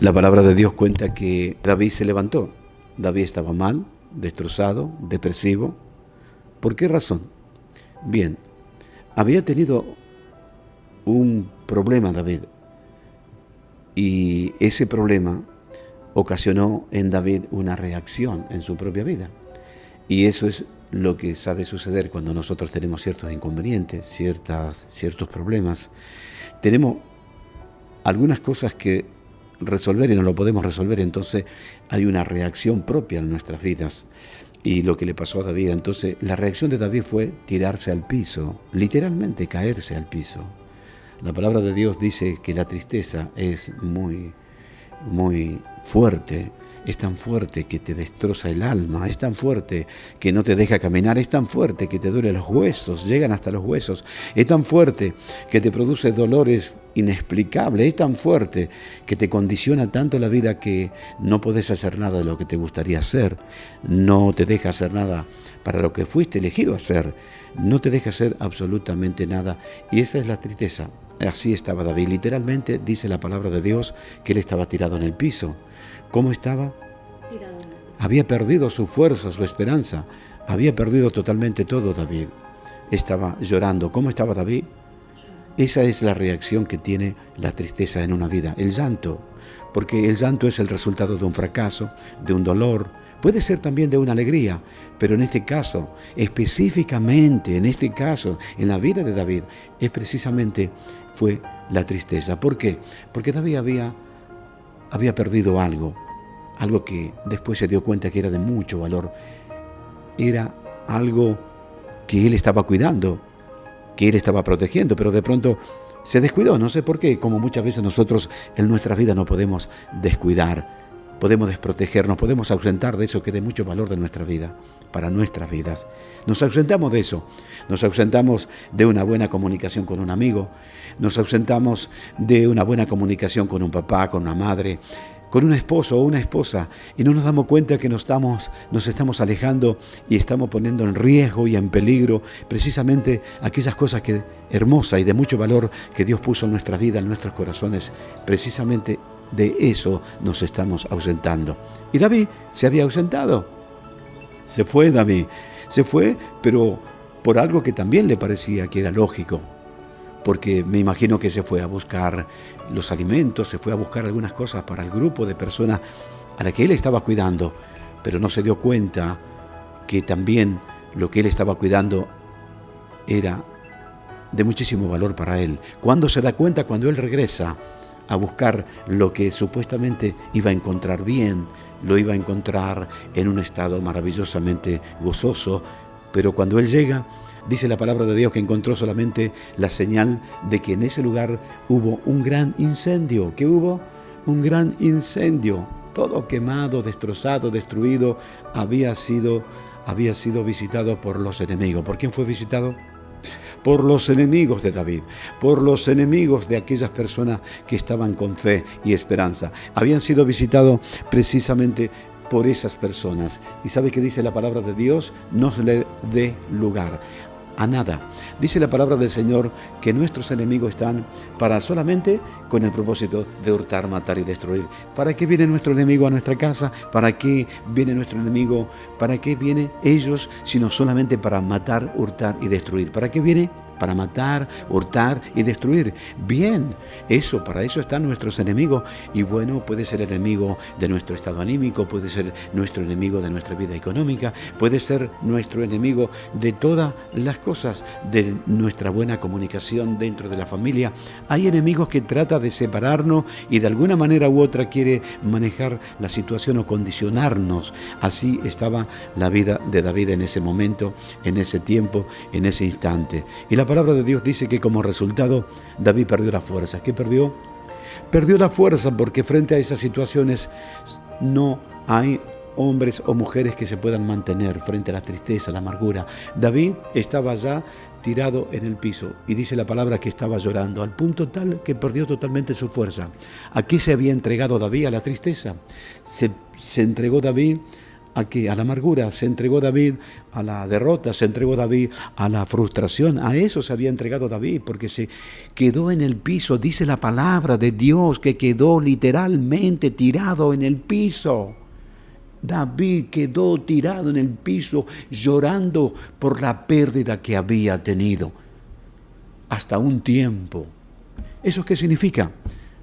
La palabra de Dios cuenta que David se levantó. David estaba mal, destrozado, depresivo. ¿Por qué razón? Bien, había tenido un problema David, y ese problema ocasionó en David una reacción en su propia vida. Y eso es lo que sabe suceder cuando nosotros tenemos ciertos inconvenientes, ciertos problemas. Tenemos algunas cosas que resolver y no lo podemos resolver, entonces hay una reacción propia en nuestras vidas. Y lo que le pasó a David, entonces la reacción de David fue tirarse al piso, literalmente caerse al piso. La palabra de Dios dice que la tristeza es muy fuerte, es tan fuerte que te destroza el alma, es tan fuerte que no te deja caminar, es tan fuerte que te duele los huesos, llegan hasta los huesos, es tan fuerte que te produce dolores inexplicables, es tan fuerte que te condiciona tanto la vida que no podés hacer nada de lo que te gustaría hacer, no te deja hacer nada para lo que fuiste elegido a hacer, no te deja hacer absolutamente nada, y esa es la tristeza. Así estaba David, literalmente dice la palabra de Dios que él estaba tirado en el piso. ¿Cómo estaba? Tirado. Había perdido su fuerza, su esperanza, había perdido totalmente todo David. Estaba llorando. ¿Cómo estaba David? Esa es la reacción que tiene la tristeza en una vida, el llanto, porque el llanto es el resultado de un fracaso, de un dolor, puede ser también de una alegría, pero en este caso, específicamente en este caso, en la vida de David, es precisamente fue la tristeza. ¿Por qué? Porque David había perdido algo que después se dio cuenta que era de mucho valor. Era algo que él estaba cuidando, que él estaba protegiendo, pero de pronto se descuidó, no sé por qué, como muchas veces nosotros en nuestra vida no podemos descuidar, podemos desprotegernos, podemos ausentar de eso que es de mucho valor de nuestra vida, para nuestras vidas. Nos ausentamos de eso, nos ausentamos de una buena comunicación con un amigo, nos ausentamos de una buena comunicación con un papá, con una madre, con un esposo o una esposa, y no nos damos cuenta que nos estamos alejando y estamos poniendo en riesgo y en peligro precisamente aquellas cosas hermosas y de mucho valor que Dios puso en nuestra vida, en nuestros corazones. Precisamente de eso nos estamos ausentando. Y David se había ausentado. Se fue David, pero por algo que también le parecía que era lógico. Porque me imagino que se fue a buscar los alimentos, se fue a buscar algunas cosas para el grupo de personas a la que él estaba cuidando, pero no se dio cuenta que también lo que él estaba cuidando era de muchísimo valor para él. ¿Cuándo se da cuenta? Cuando él regresa a buscar lo que supuestamente iba a encontrar bien, lo iba a encontrar en un estado maravillosamente gozoso, pero cuando él llega, dice la palabra de Dios que encontró solamente la señal de que en ese lugar hubo un gran incendio. ¿Qué hubo? Un gran incendio. Todo quemado, destrozado, destruido, había sido visitado por los enemigos. ¿Por quién fue visitado? Por los enemigos de David, por los enemigos de aquellas personas que estaban con fe y esperanza. Habían sido visitados precisamente por esas personas. ¿Y sabe qué dice la palabra de Dios? No se le dé lugar a nada. Dice la palabra del Señor que nuestros enemigos están para solamente con el propósito de hurtar, matar y destruir. ¿Para qué viene nuestro enemigo a nuestra casa? ¿Para qué viene nuestro enemigo? ¿Para qué vienen ellos? Sino solamente para matar, hurtar y destruir. ¿Para qué viene? Para matar, hurtar y destruir. Bien, para eso están nuestros enemigos. Y bueno, puede ser el enemigo de nuestro estado anímico, puede ser nuestro enemigo de nuestra vida económica, puede ser nuestro enemigo de todas las cosas, de nuestra buena comunicación dentro de la familia. Hay enemigos que tratan de separarnos y de alguna manera u otra quiere manejar la situación o condicionarnos. Así estaba la vida de David en ese momento, en ese tiempo, en ese instante. Y la palabra de Dios dice que como resultado David perdió la fuerza. ¿Qué perdió? Perdió la fuerza porque frente a esas situaciones no hay hombres o mujeres que se puedan mantener frente a la tristeza, la amargura. David estaba ya tirado en el piso y dice la palabra que estaba llorando al punto tal que perdió totalmente su fuerza. ¿A qué se había entregado David? A la tristeza. Se entregó David ¿A qué? A la amargura. Se entregó David a la derrota, se entregó David a la frustración. A eso se había entregado David, porque se quedó en el piso. Dice la palabra de Dios que quedó literalmente tirado en el piso. David quedó tirado en el piso llorando por la pérdida que había tenido. Hasta un tiempo. ¿Eso qué significa?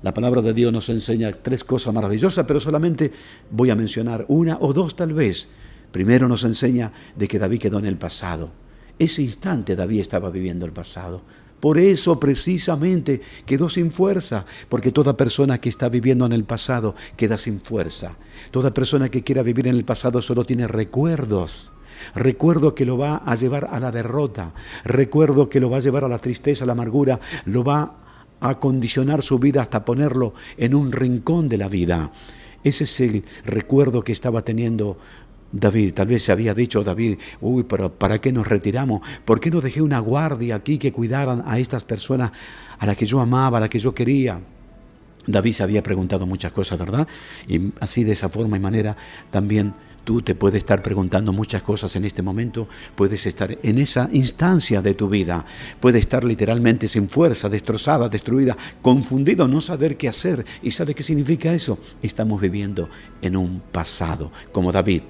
La palabra de Dios nos enseña 3 cosas maravillosas, pero solamente voy a mencionar 1 o 2 tal vez. Primero nos enseña de que David quedó en el pasado. Ese instante David estaba viviendo el pasado. Por eso precisamente quedó sin fuerza, porque toda persona que está viviendo en el pasado queda sin fuerza. Toda persona que quiera vivir en el pasado solo tiene recuerdos. Recuerdo que lo va a llevar a la derrota. Recuerdo que lo va a llevar a la tristeza, a la amargura. Lo va a condicionar su vida hasta ponerlo en un rincón de la vida. Ese es el recuerdo que estaba teniendo David. Tal vez se había dicho David, pero ¿para qué nos retiramos? ¿Por qué no dejé una guardia aquí que cuidaran a estas personas a las que yo amaba, a las que yo quería? David se había preguntado muchas cosas, ¿verdad? Y así, de esa forma y manera, también tú te puedes estar preguntando muchas cosas en este momento. Puedes estar en esa instancia de tu vida. Puedes estar literalmente sin fuerza, destrozada, destruida, confundido, no saber qué hacer. ¿Y sabe qué significa eso? Estamos viviendo en un pasado, como David.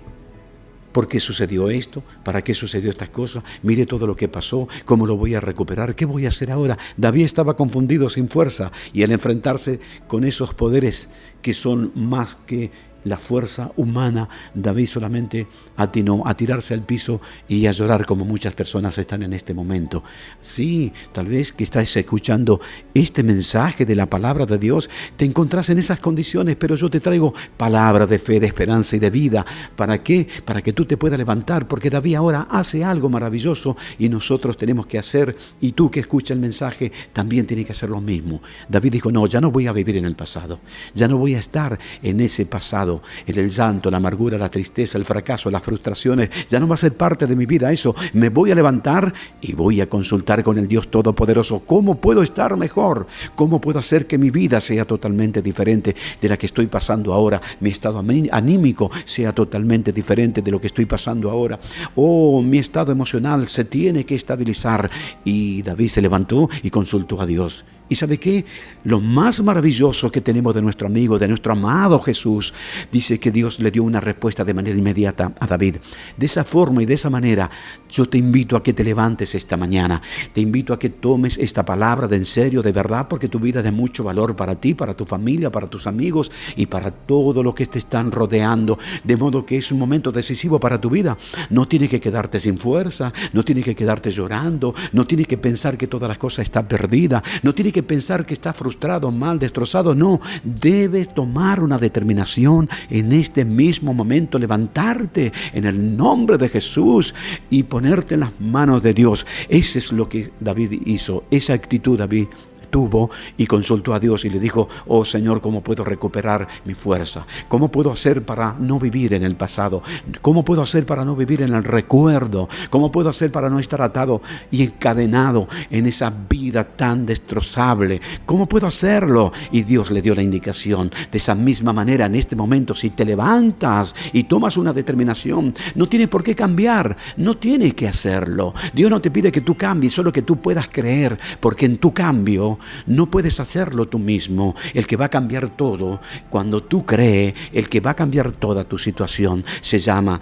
¿Por qué sucedió esto? ¿Para qué sucedió estas cosas? Mire todo lo que pasó, ¿cómo lo voy a recuperar? ¿Qué voy a hacer ahora? David estaba confundido, sin fuerza, y al enfrentarse con esos poderes que son más que la fuerza humana, David solamente atinó a tirarse al piso y a llorar, como muchas personas están en este momento. Sí, tal vez que estás escuchando este mensaje de la palabra de Dios, te encontrás en esas condiciones, pero yo te traigo palabra de fe, de esperanza y de vida. ¿Para qué? Para que tú te puedas levantar, porque David ahora hace algo maravilloso y nosotros tenemos que hacer, y tú que escuchas el mensaje también tienes que hacer lo mismo. David dijo, no, ya no voy a vivir en el pasado, ya no voy a estar en ese pasado, en el llanto, la amargura, la tristeza, el fracaso, las frustraciones. Ya no va a ser parte de mi vida eso. Me voy a levantar y voy a consultar con el Dios Todopoderoso. ¿Cómo puedo estar mejor? ¿Cómo puedo hacer que mi vida sea totalmente diferente de la que estoy pasando ahora? Mi estado anímico sea totalmente diferente de lo que estoy pasando ahora. Mi estado emocional se tiene que estabilizar. Y David se levantó y consultó a Dios. ¿Y sabe qué? Lo más maravilloso que tenemos de nuestro amigo, de nuestro amado Jesús, dice que Dios le dio una respuesta de manera inmediata a David. De esa forma y de esa manera, yo te invito a que te levantes esta mañana. Te invito a que tomes esta palabra de en serio, de verdad, porque tu vida es de mucho valor para ti, para tu familia, para tus amigos y para todo lo que te están rodeando. De modo que es un momento decisivo para tu vida. No tienes que quedarte sin fuerza, no tienes que quedarte llorando, no tienes que pensar que todas las cosas están perdidas, no tienes que pensar que estás frustrado, mal, destrozado. No, debes tomar una determinación en este mismo momento, levantarte en el nombre de Jesús y ponerte en las manos de Dios. Ese es lo que David hizo, esa actitud David tuvo y consultó a Dios y le dijo, oh Señor, ¿cómo puedo recuperar mi fuerza? ¿Cómo puedo hacer para no vivir en el pasado? ¿Cómo puedo hacer para no vivir en el recuerdo? ¿Cómo puedo hacer para no estar atado y encadenado en esa vida tan destrozable? ¿Cómo puedo hacerlo? Y Dios le dio la indicación. De esa misma manera, en este momento, si te levantas y tomas una determinación, no tienes por qué cambiar, no tienes que hacerlo. Dios no te pide que tú cambies, solo que tú puedas creer, porque en tu cambio no puedes hacerlo tú mismo. El que va a cambiar todo, cuando tú crees, el que va a cambiar toda tu situación, se llama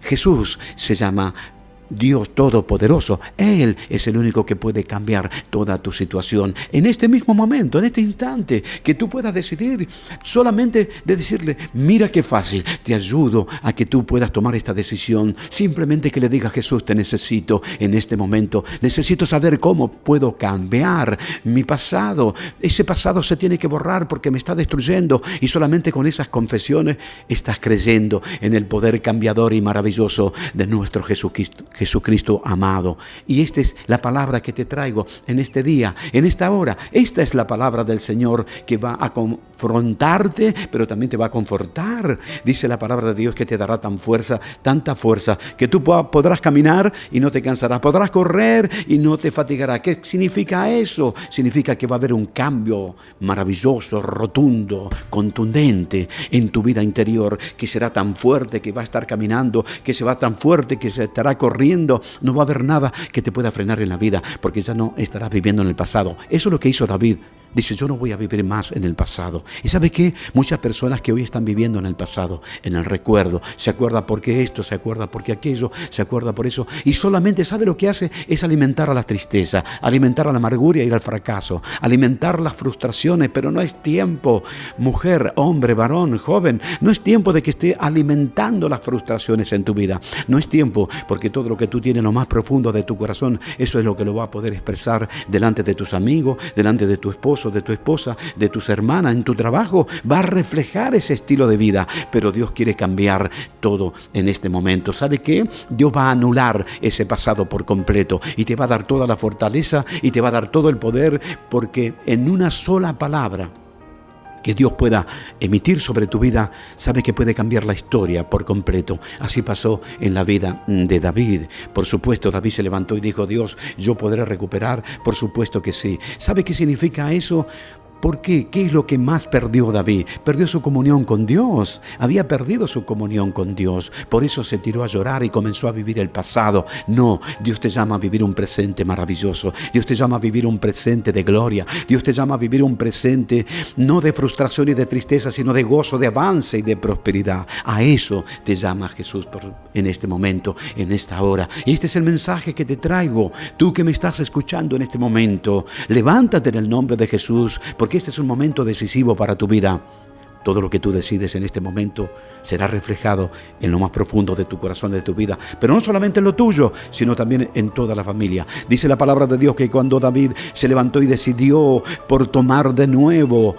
Jesús, se llama Dios Todopoderoso. Él es el único que puede cambiar toda tu situación en este mismo momento, en este instante, que tú puedas decidir solamente de decirle, mira qué fácil, te ayudo a que tú puedas tomar esta decisión. Simplemente que le diga a Jesús, te necesito en este momento, necesito saber cómo puedo cambiar mi pasado. Ese pasado se tiene que borrar porque me está destruyendo, y solamente con esas confesiones estás creyendo en el poder cambiador y maravilloso de nuestro Jesucristo Jesucristo amado. Y esta es la palabra que te traigo en este día, en esta hora. Esta es la palabra del Señor que va a confrontarte, pero también te va a confortar. Dice la palabra de Dios que te dará tanta fuerza, que tú podrás caminar y no te cansarás, podrás correr y no te fatigarás. ¿Qué significa eso? Significa que va a haber un cambio maravilloso, rotundo, contundente en tu vida interior, que será tan fuerte que va a estar caminando, que se va tan fuerte que se estará corriendo. No va a haber nada que te pueda frenar en la vida, porque ya no estarás viviendo en el pasado. Eso es lo que hizo David. Dice, yo no voy a vivir más en el pasado. ¿Y sabe qué? Muchas personas que hoy están viviendo en el pasado, en el recuerdo, se acuerda porque esto, se acuerda porque aquello, se acuerda por eso, y solamente sabe lo que hace es alimentar a la tristeza, alimentar a la amargura y al fracaso, alimentar las frustraciones, pero no es tiempo, mujer, hombre, varón, joven, no es tiempo de que esté alimentando las frustraciones en tu vida. No es tiempo, porque todo lo que tú tienes en lo más profundo de tu corazón, eso es lo que lo va a poder expresar delante de tus amigos, delante de tu esposo, de tu esposa, de tus hermanas, en tu trabajo, va a reflejar ese estilo de vida, pero Dios quiere cambiar todo en este momento. ¿Sabe qué? Dios va a anular ese pasado por completo y te va a dar toda la fortaleza y te va a dar todo el poder, porque en una sola palabra que Dios pueda emitir sobre tu vida, sabe que puede cambiar la historia por completo. Así pasó en la vida de David. Por supuesto, David se levantó y dijo, Dios, ¿yo podré recuperar? Por supuesto que sí. ¿Sabe qué significa eso? ¿Por qué? ¿Qué es lo que más perdió David? Perdió su comunión con Dios. Había perdido su comunión con Dios. Por eso se tiró a llorar y comenzó a vivir el pasado. No, Dios te llama a vivir un presente maravilloso. Dios te llama a vivir un presente de gloria. Dios te llama a vivir un presente no de frustración y de tristeza, sino de gozo, de avance y de prosperidad. A eso te llama Jesús en este momento, en esta hora. Y este es el mensaje que te traigo. Tú que me estás escuchando en este momento, levántate en el nombre de Jesús, porque este es un momento decisivo para tu vida. Todo lo que tú decides en este momento será reflejado en lo más profundo de tu corazón, de tu vida. Pero no solamente en lo tuyo, sino también en toda la familia. Dice la palabra de Dios que cuando David se levantó y decidió por tomar de nuevo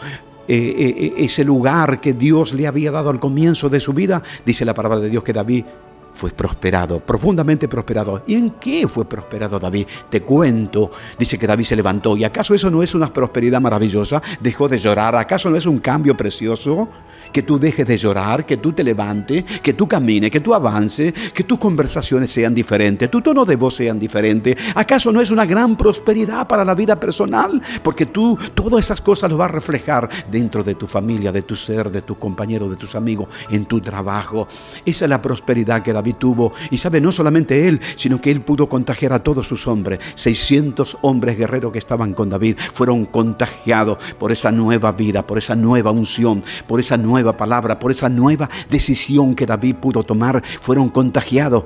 ese lugar que Dios le había dado al comienzo de su vida, dice la palabra de Dios que David fue prosperado, profundamente prosperado. ¿Y en qué fue prosperado David? Te cuento. Dice que David se levantó. ¿Y acaso eso no es una prosperidad maravillosa? Dejó de llorar. ¿Acaso no es un cambio precioso? Que tú dejes de llorar, que tú te levantes, que tú camines, que tú avances, que tus conversaciones sean diferentes, tu tono de voz sean diferentes. ¿Acaso no es una gran prosperidad para la vida personal? Porque tú todas esas cosas lo vas a reflejar dentro de tu familia, de tu ser, de tus compañeros, de tus amigos, en tu trabajo. Esa es la prosperidad que David tuvo. Y sabe, no solamente él, sino que él pudo contagiar a todos sus hombres. 600 hombres guerreros que estaban con David fueron contagiados por esa nueva vida, por esa nueva unción, por esa nueva palabra, por esa nueva decisión que David pudo tomar. Fueron contagiados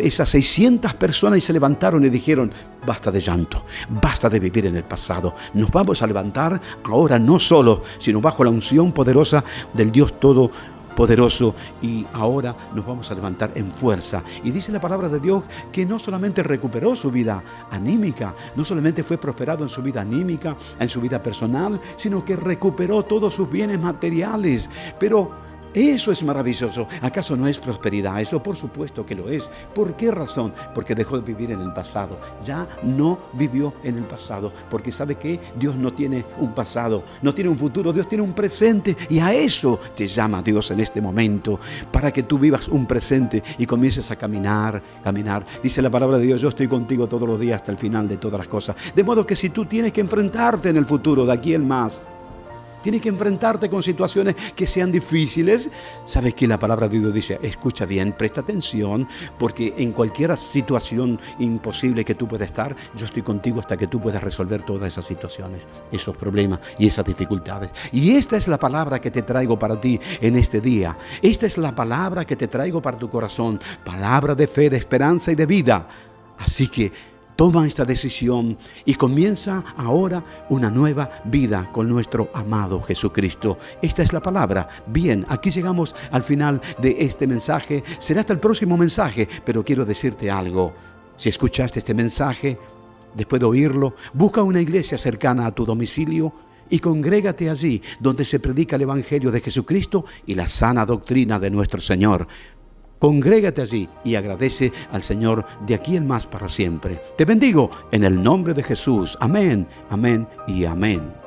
esas 600 personas, y se levantaron y dijeron, basta de llanto, basta de vivir en el pasado. Nos vamos a levantar ahora, no solo, sino bajo la unción poderosa del Dios Todopoderoso, y ahora nos vamos a levantar en fuerza. Y dice la palabra de Dios que no solamente recuperó su vida anímica, no solamente fue prosperado en su vida anímica, en su vida personal, sino que recuperó todos sus bienes materiales. Pero eso es maravilloso. ¿Acaso no es prosperidad eso? Por supuesto que lo es. ¿Por qué razón? Porque dejó de vivir en el pasado. Ya no vivió en el pasado. Porque ¿sabe qué? Dios no tiene un pasado, no tiene un futuro. Dios tiene un presente. Y a eso te llama Dios en este momento. Para que tú vivas un presente y comiences a caminar. Dice la palabra de Dios, yo estoy contigo todos los días hasta el final de todas las cosas. De modo que si tú tienes que enfrentarte en el futuro, de aquí en más, tienes que enfrentarte con situaciones que sean difíciles. ¿Sabes qué? La palabra de Dios dice, escucha bien, presta atención, porque en cualquier situación imposible que tú puedas estar, yo estoy contigo hasta que tú puedas resolver todas esas situaciones, esos problemas y esas dificultades. Y esta es la palabra que te traigo para ti en este día. Esta es la palabra que te traigo para tu corazón. Palabra de fe, de esperanza y de vida. Así que toma esta decisión y comienza ahora una nueva vida con nuestro amado Jesucristo. Esta es la palabra. Bien, aquí llegamos al final de este mensaje. Será hasta el próximo mensaje, pero quiero decirte algo. Si escuchaste este mensaje, después de oírlo, busca una iglesia cercana a tu domicilio y congrégate allí donde se predica el Evangelio de Jesucristo y la sana doctrina de nuestro Señor. Congrégate allí y agradece al Señor de aquí en más para siempre. Te bendigo en el nombre de Jesús. Amén, amén y amén.